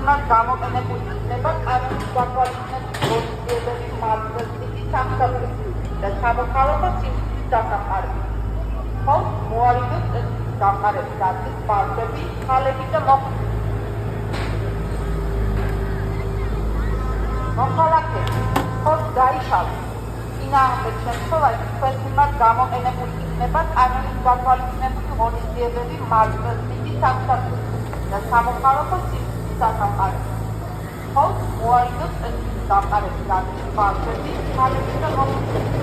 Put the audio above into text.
მიმართ გამოყენებული იქნება კანონის გათვალისწინების ღონისძიებების მართლმსაჯულის სამსახური და სამოქალაქო სიმსივნის დასახარება. ხოლო მოარიდოს წესის დამყარების ადგილს ბავშვები, ქალები და მოქალაქეები ხორცს დაიშალეთ. წინააღმდეგ შემთხვევაში თქვენს მიმართ გამოყენებული იქნება კანონის გათვალისწინებული ღონისძიებების მართლმსაჯულის სამსახური და სამოქალაქო სიმსივნის დასახარება. ხოლო მოარიდოს წესის დამყარების ადგილს ბავშვები, ქალები და მოქალაქეები.